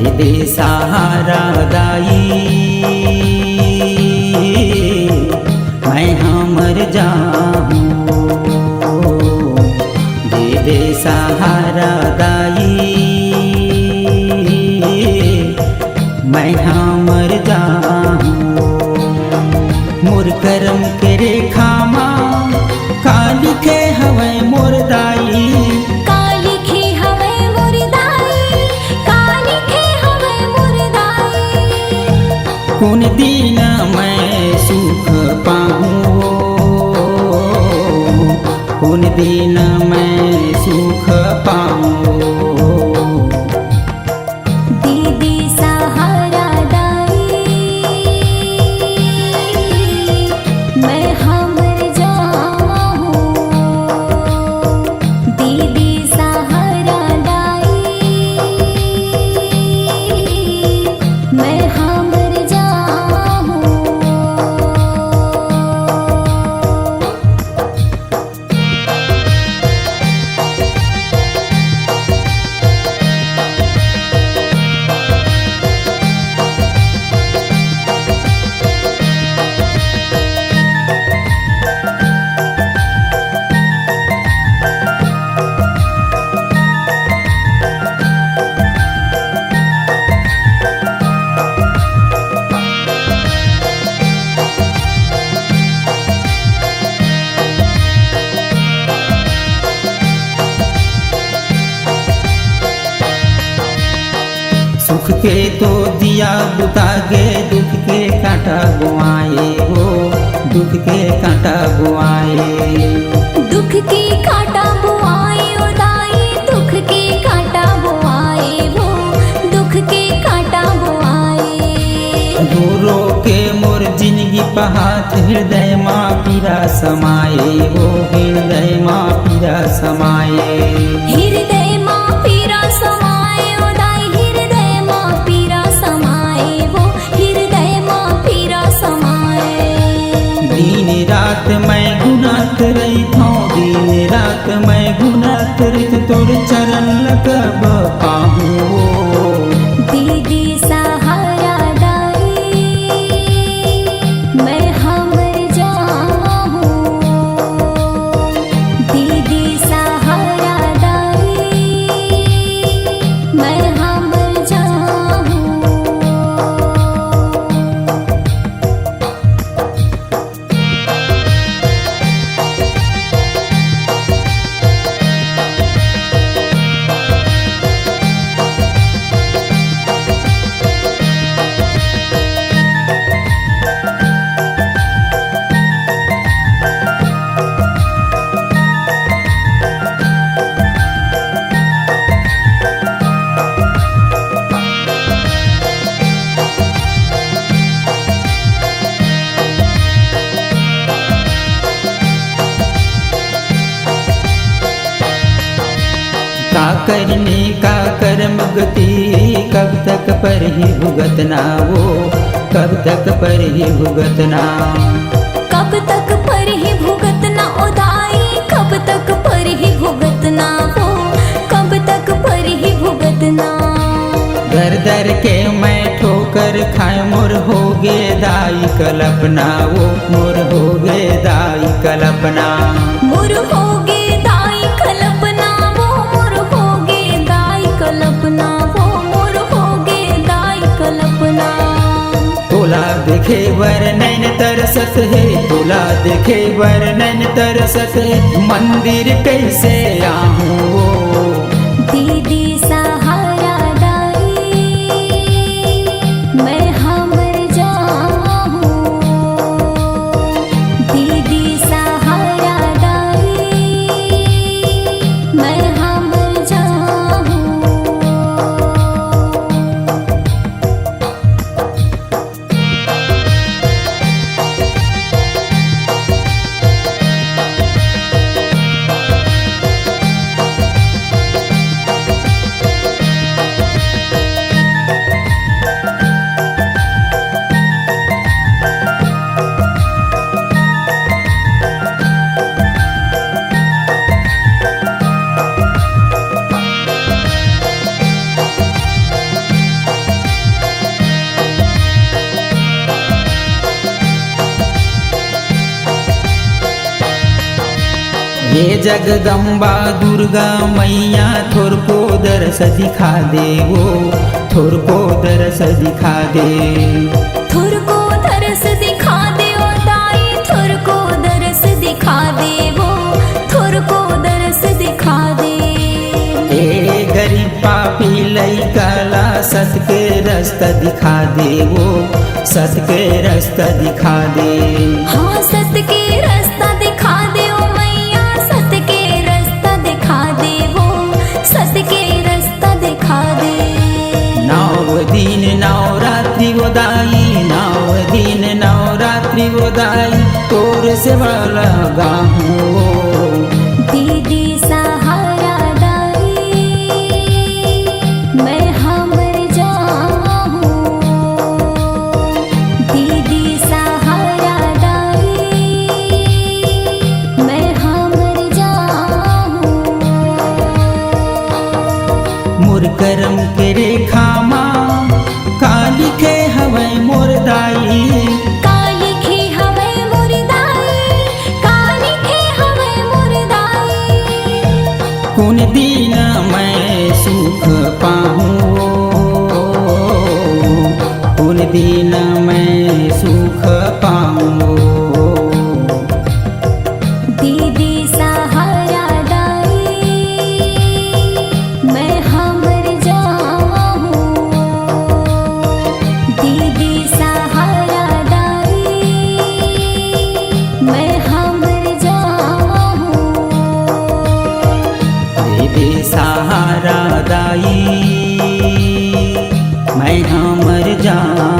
दे दे सहारा दाई, मैं हाँ मर जाऊँ। दे दे सहारा दाई, मैं हाँ मर जाऊँ। मोर करम के रेखा माँ का लिखे हवे मोर दाई, का लिखे हवे मोर दाई, का लिखे हवे मोर दाई। कौन दिन मैं सुख पाऊँ, कौन दिन मैं सुख पाऊँ। दीदी सहारा दाई, मैं हाँ मर जाऊँ। दीदी सहारा दाई, मैं हाँ मर जाऊँ। सुख के तो दिया बुता गे, दुख के कांटा बुआए हो, दुख के कांटा बुआए। दुख की कांटा बुआए ओ दाई, दुख की कांटा बुआए वो, दुख की कांटा बुआए। दूरो के मोर जिंदगी पहात, हृदय माँ पीरा समाए हो, हृदय माँ पीरा समाए। हृदय माँ पीरा समाए ओ दाई, हृदय माँ पीरा समाए वो, हृदय माँ पीरा समाए। दिन रात मैं गुनात रही थो, दिन रात मैं गुनात रही, तोर चरण लगब पाहूँ। दीदी सहारा दाई, मैं हाँ मर जाऊँ। दीदी सहारा दाई, मैं हाँ मर जाऊँ। का करने का कर्म गति, कब तक पर ही भुगतना वो, कब तक पर ही भुगतना। कब तक पर ही भुगतना ओ दाई, कब तक पर ही भुगतना वो, कब तक पर ही भुगतना। दर दर के मैं ठोकर खाए, मोर हो गे दाई कल्पना वो, मोर हो गे दाई कल्पना। मोर हो गे दाई कल्पना वो, मोर हो गे दाई कल्पना वो, मोर हो गे दाई कल्पना। तोला देखे वर नैन तरसत है, तोला देखे वर नैन तरसत है, मंदिर कैसे आहूँ। दीदी सहारा दाई, मैं हाँ मर जाऊँ। दीदी सहारा दाई, मैं हाँ मर जाऊँ। ये जगदम्बा दुर्गा मैया थोर को दरस दिखा दे वो, थोर को दरस दिखा दे। थोर को दरस दिखा दे ओ दाई, थोर को दरस दिखा दे वो, थोर को दरस दिखा दे। ए गरीब पापी लइकाला सत के रास्ता दिखा दे वो, सत के रास्ता दिखा दे। हाँ सत के रास्ता दिखा दे ओ मैया, सत के रास्ता दिखा दे वो, सत के रास्ता दिखा दे। नौ दिन नवरात्रि वो दाई, नौ दिन नवरात्रि वो दाई, तोर से वाला गाहूँ। दीदी सहारा दाई, मैं हमर जाऊँ। दीदी सहारा दाई, मैं हमर जाऊँ। मोर करम के रेखा माँ काली के हवै मोर दाई, काली खे हवे मोर दाई, काली खे हवे मोर दाई। कुन दिन मैं सुख पाऊँ, कुन दिन मैं सुख पाऊँ। दीदी सहारा दाई, मैं हमर जाऊँ। दीदी सहारा दाई, मैं हमर जाऊँ। दीदी सहारा दाई, मैं हमर जाऊँ।